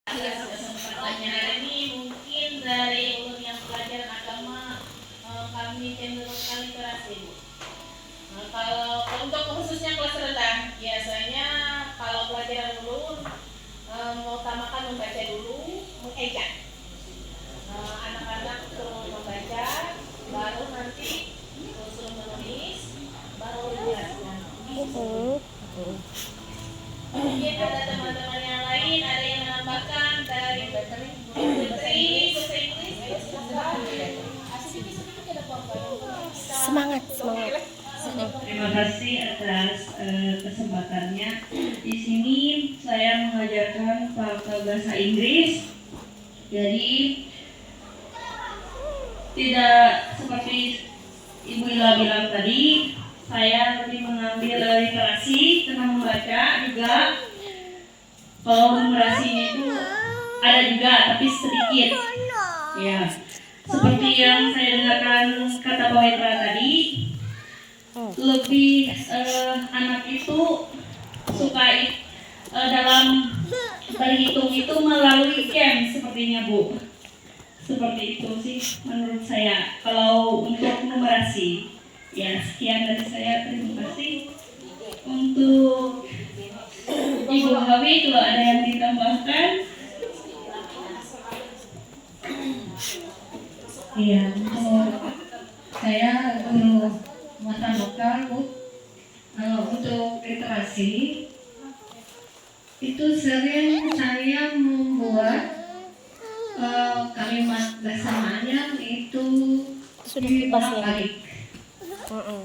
Kesempatannya hari ini mungkin dari ulun yang pelajaran agama kami cenderung kali literasi, Bu. Kalau untuk khususnya kelas rendah, biasanya kalau pelajaran ulun mengutamakan membaca dulu, mengejak. Anak-anak suruh membaca, baru nanti suruh menulis, baru dijelaskan. Mungkin ada teman-teman yang lain, ada yang menambahkan dari bahasa Inggris. Semangat. Terima kasih atas kesempatannya. Di sini saya mengajarkan pakai bahasa Inggris. Jadi tidak seperti Ibu Ila bilang tadi, saya lebih mengambil literasi tentang membaca juga. Kalau numerasinya itu ada juga, tapi sedikit. Ya, seperti yang saya dengarkan kata Pak Wetra tadi, lebih anak itu suka dalam berhitung itu melalui game sepertinya, Bu. Seperti itu sih menurut saya. Kalau untuk numerasi, ya sekian dari saya. Terima kasih. Untuk Ibu Hawi, kalau ada yang ditambahkan. Iya, untuk saya guru mata lokal, Bu. Untuk literasi itu sering saya membuat kalimat bahasa Manyang itu dibolak-balik.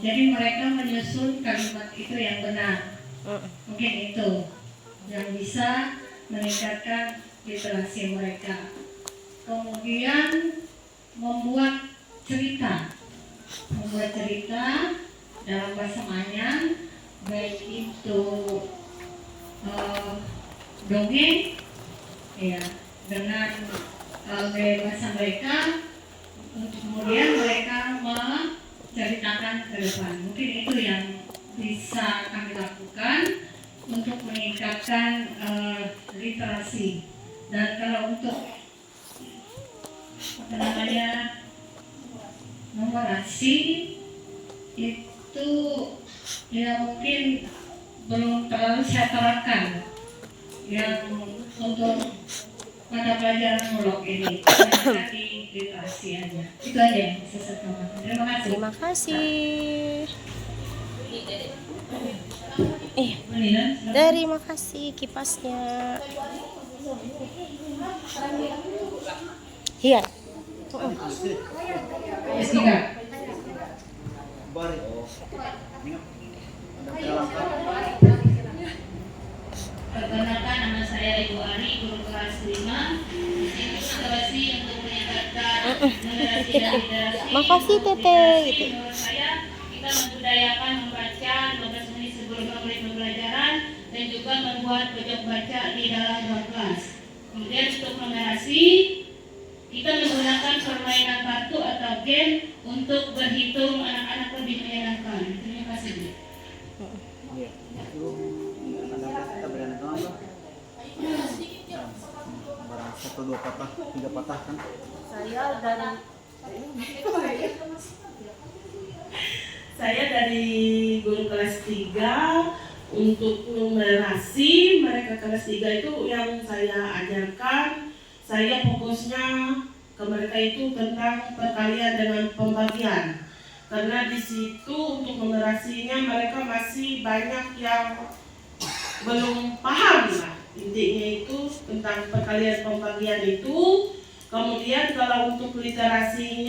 Jadi mereka menyusun kalimat itu yang benar. Mungkin itu yang bisa meningkatkan literasi mereka. Kemudian membuat cerita dalam bahasa Manyang, baik itu dongeng, ya, dengan gaya bahasa mereka, kemudian mereka menceritakan ke depan. Mungkin itu yang bisa kami lakukan untuk meningkatkan literasi. Dan kalau untuk numerasi itu ya mungkin belum terlalu saya terapkan yang untuk pada pelajaran mulok ini. Di literasi aja. Itu aja yang bisa saya tambahkan. Terima kasih. Terima kasih kipasnya. Iya. Perkenalkan, nama saya Ibu Ari, guru kelas 5. Ini literasi untuk meningkatkan numerasi dan literasi. Makasih Tete. Menurut saya, kita membudayakan membaca 15 menit sebelum mulai pembelajaran dan juga membuat pojok baca di dalam ruang kelas. Kemudian untuk numerasi, kita menggunakan permainan kartu atau game untuk berhitung anak-anak lebih menyenangkan. Terima kasih, Bu. Satu, dua patah, tiga patah kan? Saya dari guru kelas 3. Untuk numerasi, mereka kelas 3 itu yang saya ajarkan, saya fokusnya ke mereka itu tentang perkalian dengan pembagian. Karena di situ untuk numerasinya mereka masih banyak yang belum paham lah. Intinya itu tentang perkalian pembagian itu. Kemudian kalau untuk literasi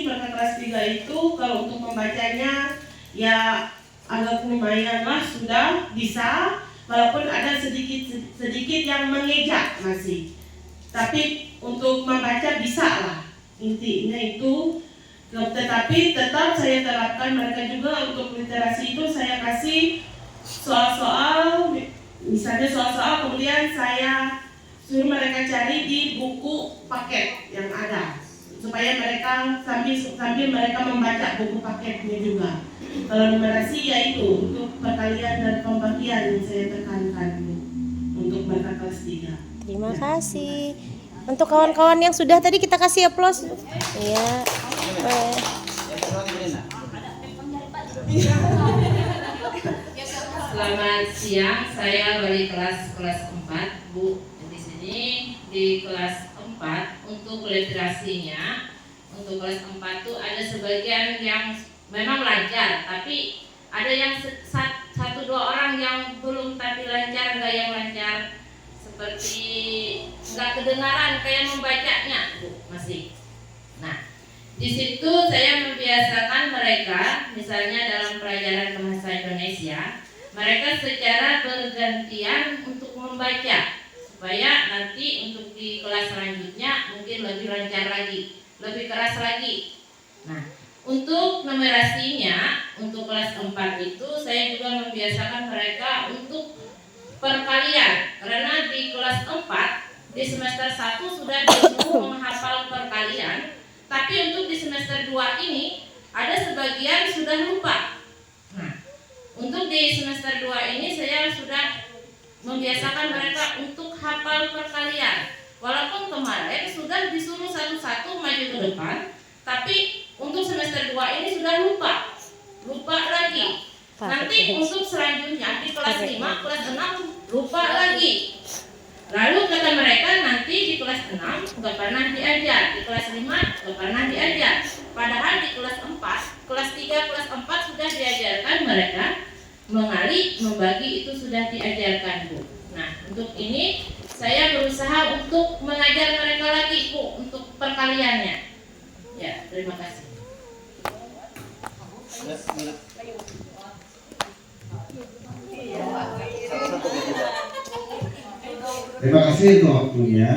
mereka kelas 3 itu kalau untuk membacanya ya agak lumayan lah sudah bisa, walaupun ada sedikit yang mengejak masih. Tapi untuk membaca bisa lah. Intinya itu. Tetapi tetap saya terapkan mereka juga untuk literasi itu saya kasih soal-soal, misalnya soal-soal kemudian saya suruh mereka cari di buku paket yang ada supaya mereka sambil mereka membaca buku paketnya juga. Kalau numerasi ya itu untuk perkalian dan pembagian yang saya tekankan untuk mereka kelas 3. Terima kasih. Untuk kawan-kawan yang sudah tadi kita kasih aplaus. Iya. Selamat siang, saya wali kelas 4, Bu. Di sini di kelas 4 untuk literasinya, untuk kelas 4 tuh ada sebagian yang memang lancar, tapi ada yang satu dua orang yang belum tapi lancar, nggak yang lancar, seperti nggak kedengaran kayak membacanya, Bu, masih. Nah, di situ saya membiasakan mereka, misalnya dalam pelajaran bahasa Indonesia, mereka secara bergantian untuk membaca, supaya nanti untuk di kelas selanjutnya mungkin lebih lancar lagi, lebih keras lagi. Nah, untuk numerasinya, untuk kelas 4 itu saya juga membiasakan mereka untuk perkalian, karena di kelas 4 di semester 1 sudah disuruh menghafal perkalian, tapi untuk di semester 2 ini ada sebagian sudah lupa. Nah, untuk di semester 2 ini saya sudah membiasakan mereka untuk hafal perkalian. Walaupun kemarin sudah disuruh satu-satu maju ke depan, tapi untuk semester 2 ini sudah lupa lagi. Nanti untuk selanjutnya di kelas 5, kelas 6 lupa lagi. Lalu kata mereka nanti di kelas 6 nggak pernah diajar, di kelas 5 nggak pernah diajar. Padahal di kelas 4, kelas 3, kelas 4 sudah diajarkan mereka mengali, membagi, itu sudah diajarkan, Bu. Nah, untuk ini saya berusaha untuk mengajar mereka lagi, Bu, untuk perkaliannya. Ya, terima kasih. Terima kasih untuk waktunya.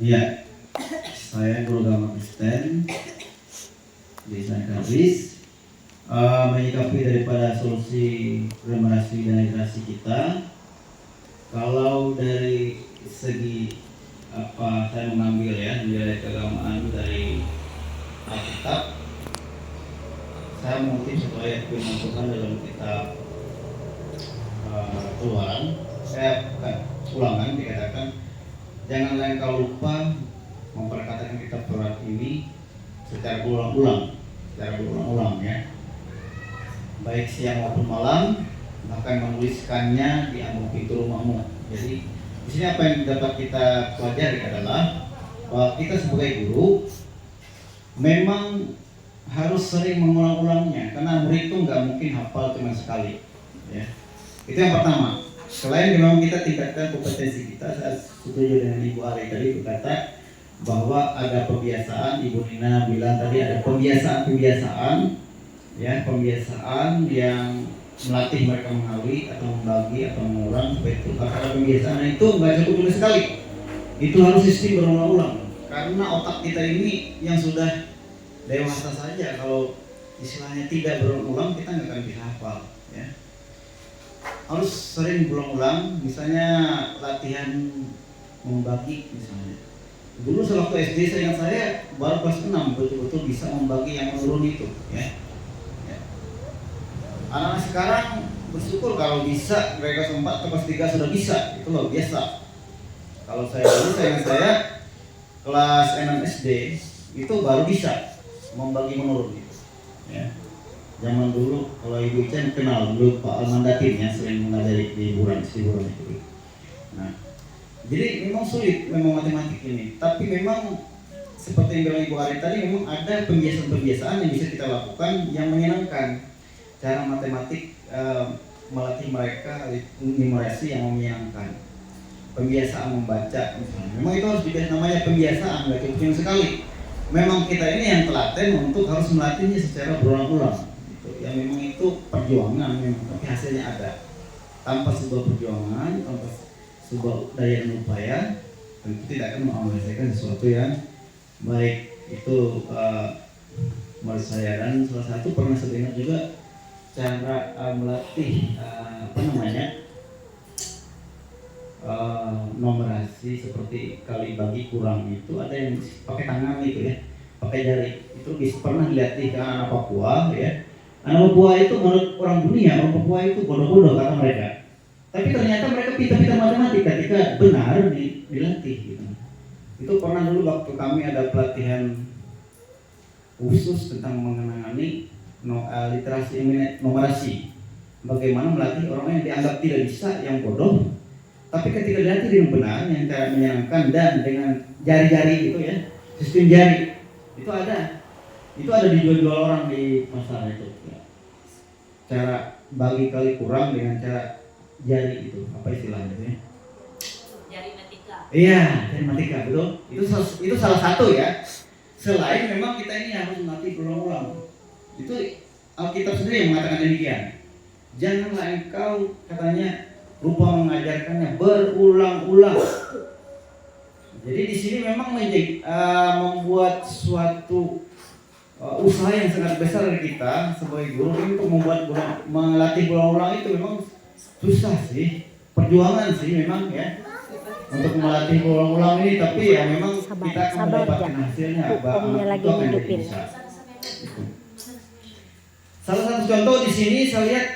Iya, saya guru agama Kristen di San Carlos. Menyikapi daripada solusi numerasi dan literasi kita, kalau dari segi apa saya mengambil ya nilai keagamaan dari Alkitab, saya mungkin satu ayat firman Tuhan dalam kitab Keluaran, saya ulangan dikatakan, janganlah engkau lupa memperkatakan kitab Taurat ini secara berulang-ulang ya, baik siang maupun malam, bahkan menuliskannya di ambang pintu rumahmu. Jadi di sini apa yang dapat kita pelajari adalah bahwa kita sebagai guru memang harus sering mengulang-ulangnya, karena murid itu nggak mungkin hafal cuma sekali ya. Itu yang pertama. Selain memang kita tingkatkan kompetensi kita, saya setuju dengan Ibu Ari tadi berkata bahwa ada pembiasaan, Ibu Nina bilang tadi ada pembiasaan ya, pembiasaan yang melatih mereka mengawi atau membagi atau mengurang supaya itu. Karena pembiasaan itu nggak cukup cuma sekali, itu harus sistem berulang-ulang. Karena otak kita ini yang sudah dewasa saja, kalau istilahnya tidak berulang-ulang kita nggak akan bisa hafal ya. Harus sering berulang-ulang, misalnya latihan membagi misalnya. Dulu sewaktu SD saya ingat saya baru kelas 6 betul-betul bisa membagi yang menurun itu ya. Anak-anak sekarang bersyukur kalau bisa, mereka sempat kelas 3 sudah bisa, itu luar biasa. Kalau saya dulu saya ingat saya kelas 6 SD itu baru bisa membagi menurun gitu ya. Zaman dulu kalau Ibu Ican kenal dulu Pak Almandatin yang sering mengajari di hiburan itu. Nah, jadi memang sulit memang matematik ini, tapi memang seperti yang bilang Ibu Ari tadi, memang ada pembiasaan-pembiasaan yang bisa kita lakukan yang menyenangkan. Cara matematik melatih mereka numerasi yang menyenangkan. Pembiasaan membaca misalnya, memang itu harus dibiasakan, namanya pembiasaan, nggak cukup yang sekali. Memang kita ini yang telaten untuk harus melatihnya secara berulang-ulang. Ya memang itu perjuangan memang, tapi hasilnya ada. Tanpa sebuah perjuangan, tanpa sebuah daya dan upaya, tentu tidak akan mengamalkan sesuatu yang baik. Itu menurut saya, dan salah satu pernah saya dengar juga cara melatih numerasi seperti kali bagi kurang itu, ada yang pakai tangan itu ya, pakai jari. Itu pernah dilatih ke anak Papua ya. Anak Papua itu menurut orang dunia, orang Papua itu bodoh-bodoh kata mereka. Tapi ternyata mereka pintar-pintar matematika ketika benar dilatih gitu. Itu pernah dulu waktu kami ada pelatihan khusus tentang mengenai literasi numerasi. Bagaimana melatih orang yang dianggap tidak bisa, yang bodoh, tapi ketika dilatih dengan benar, yang cara menyenangkan dan dengan jari-jari gitu ya, sistem jari itu ada dijual-jual orang di pasar itu ya. Cara bagi kali kurang dengan cara jari itu, apa istilahnya itu ya? Jari matika. Iya, jari matika, betul. Itu salah satu ya. Selain memang kita ini harus melatih berulang-ulang. Itu Alkitab sendiri yang mengatakan demikian. Janganlah engkau katanya lupa mengajarkannya berulang-ulang. Jadi di sini memang membuat suatu usaha yang sangat besar dari kita sebagai guru ini untuk melatih berulang-ulang itu memang susah sih, perjuangan sih memang ya untuk melatih berulang-ulang ini, tapi ya memang kita akan mendapatkan hasilnya. Omnya lagi hidupin. Salah satu contoh di sini saya lihat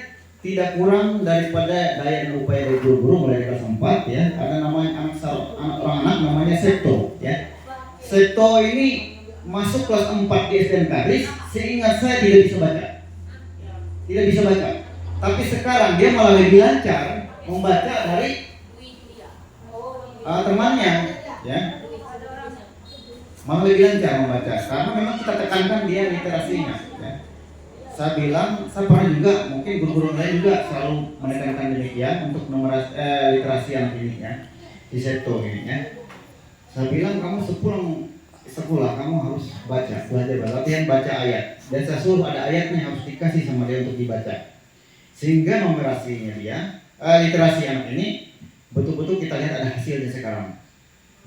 tidak kurang daripada daya dan upaya dari guru-guru mulai kelas 4 ya. Ada namanya anak namanya Septo ya. Septo ini masuk kelas 4 di SDN Kadis, seingat saya tidak bisa baca. Tidak bisa baca. Tapi sekarang dia malah lebih lancar membaca dari temannya ya. Malah lebih lancar membaca karena memang kita tekankan dia literasinya ya. Saya pernah juga, mungkin guru-guru lain juga selalu menekankan demikian untuk literasi anak ini ya, di Septo ini ya. Saya bilang kamu sepulang sekolah kamu harus belajar latihan baca ayat, dan saya suruh ada ayatnya harus dikasih sama dia untuk dibaca, sehingga numerasinya dia, literasi anak ini betul-betul kita lihat ada hasilnya sekarang.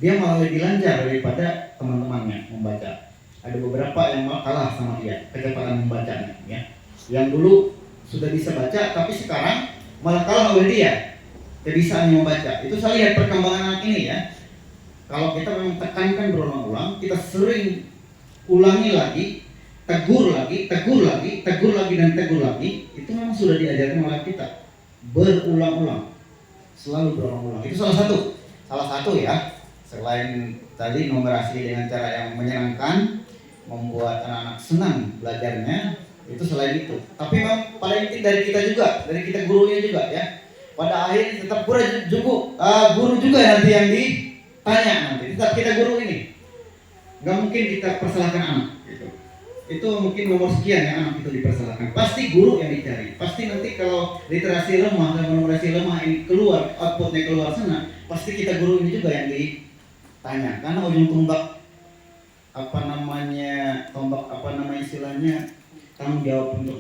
Dia malah lebih lancar daripada teman-temannya membaca. Ada beberapa yang malah kalah sama dia kecepatan membacanya ya. Yang dulu sudah bisa baca tapi sekarang malah kalah oleh dia kebisaannya membaca. Itu saya lihat perkembangan anak ini ya. Kalau kita memang tekankan berulang-ulang, kita sering ulangi lagi, tegur lagi dan tegur lagi, itu memang sudah diajarkan oleh kita berulang-ulang, selalu berulang-ulang. Itu salah satu ya. Selain tadi numerasi dengan cara yang menyenangkan, membuat anak-anak senang belajarnya, itu selain itu. Tapi memang paling penting dari kita juga, dari kita gurunya juga ya. Pada akhirnya tetap guru juga nanti yang ditanya nanti. Tetap kita guru ini. Gak mungkin kita persalahkan anak gitu. Itu mungkin nomor sekian yang anak itu dipersalahkan. Pasti guru yang dicari. Pasti nanti kalau literasi lemah dan numerasi lemah ini keluar, outputnya keluar sana, pasti kita guru ini juga yang ditanya. Karena ujung tombak istilahnya tanggung jawab untuk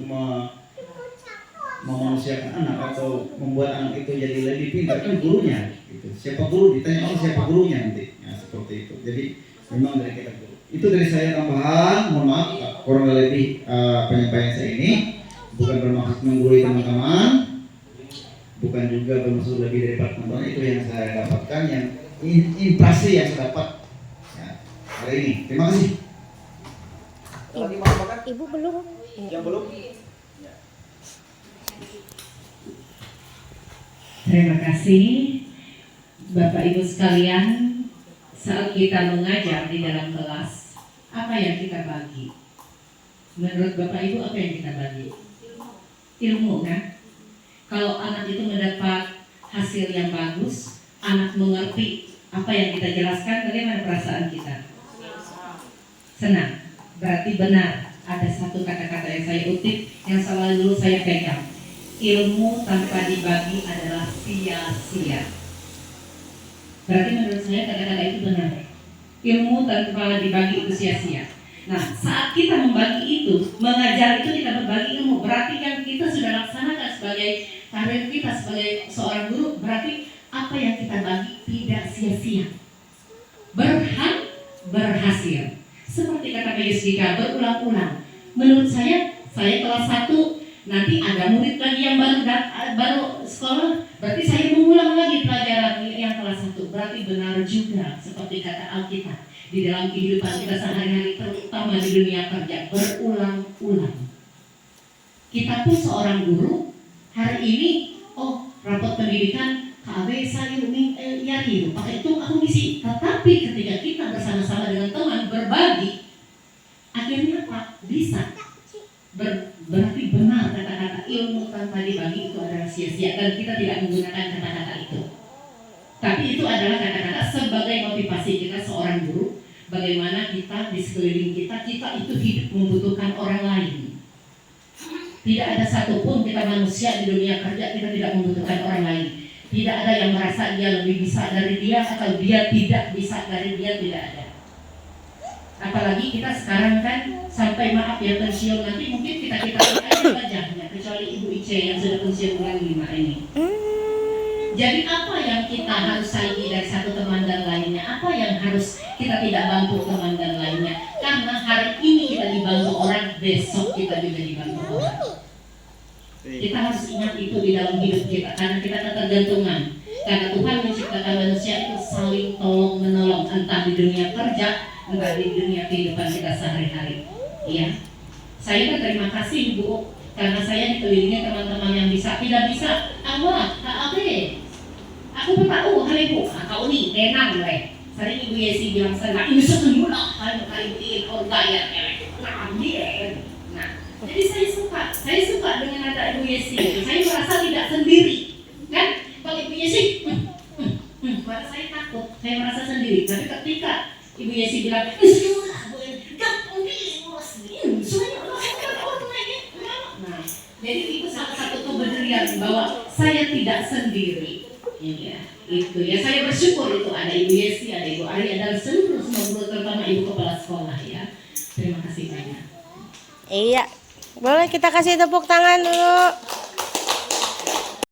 memanusiakan anak atau membuat anak itu jadi lebih pintar kan gurunya gitu. Siapa guru ditanya siapa gurunya nanti ya, seperti itu. Jadi memang dari kita guru. Itu dari saya tambahan, mohon maaf kurang lebih penyampaian saya ini bukan bermaksud menggurui teman-teman, bukan juga bermaksud lebih dari teman-teman. Itu yang saya dapatkan, yang impresi yang saya dapat ya, hari ini. Terima kasih. Lagi mau makan? Ibu belum. Yang belum? Terima kasih Bapak Ibu sekalian. Saat kita mengajar di dalam kelas, apa yang kita bagi? Menurut Bapak Ibu apa yang kita bagi? Ilmu kan? Kalau anak itu mendapat hasil yang bagus, anak mengerti apa yang kita jelaskan, bagaimana perasaan kita? Senang. Berarti benar. Ada satu kata-kata yang saya utip, yang selalu saya pegang. Ilmu tanpa dibagi adalah sia-sia. Berarti menurut saya kata-kata itu benar. Ilmu tanpa dibagi itu sia-sia. Nah, saat kita membagi itu, mengajar itu kita berbagi ilmu, berarti kan kita sudah laksanakan sebagai karir kita sebagai seorang guru. Berarti apa yang kita bagi tidak sia-sia, berhasil. Seperti kata Pak Yusdika, berulang-ulang. Menurut saya kelas 1, nanti ada murid lagi yang baru sekolah, berarti saya mengulang lagi pelajaran yang kelas 1. Berarti benar juga seperti kata Alkitab, di dalam kehidupan kita sehari-hari, terutama di dunia kerja, berulang-ulang. Kita pun seorang guru, hari ini rapot pendidikan KB saya yari pakai itu aku ngisi. Tetapi ketika kita bersama-sama dengan teman berbagi, akhirnya apa? Bisa berarti benar kata-kata ilmu tanpa dibagi itu adalah sia-sia, dan kita tidak menggunakan kata-kata itu. Tapi itu adalah kata-kata sebagai motivasi kita seorang guru. Bagaimana kita di sekeliling kita itu hidup membutuhkan orang lain. Tidak ada satupun kita manusia di dunia kerja kita tidak membutuhkan orang lain. Tidak ada yang merasa dia lebih bisa dari dia atau dia tidak bisa dari dia, tidak ada. Apalagi kita sekarang kan sampai maaf ya pensiun nanti mungkin kita aja wajahnya, kecuali Ibu Ice yang sudah pensiun bulan 5 ini. Jadi apa yang kita harus saingi dari satu teman dan lainnya? Apa yang harus kita tidak bantu teman dan lainnya? Karena hari ini kita dibantu orang, besok kita juga dibantu orang. Kita harus ingat itu di dalam hidup kita, karena kita ketergantungan. Karena Tuhan menciptakan manusia itu saling tolong menolong, entah di dunia kerja, entah di dunia kehidupan kita sehari-hari. Iya. Saya berterima kasih Bu, karena saya dikelilingi teman-teman yang bisa, tidak bisa. Awak, KAB. Aku pun tahu hari Bu, kau ni tenang leh. Sering Ibu Yesi bilang sana, ini semudah kan kali ini orgaya Nah, jadi saya suka dengan ada Ibu Yesi. Saya merasa tidak sendiri, kan? Kalau Ibu Yesi, maka saya takut, saya merasa sendiri. Tapi ketika Ibu Yesi bilang, nah, jadi itu salah satu kebenaran bahwa saya tidak sendiri. Iya, itu ya, saya bersyukur itu ada Ibu Yesi, ada Ibu Ari, dan seluruh semua guru, terutama Ibu Kepala Sekolah ya. Terima kasih banyak. Iya. Boleh kita kasih tepuk tangan dulu.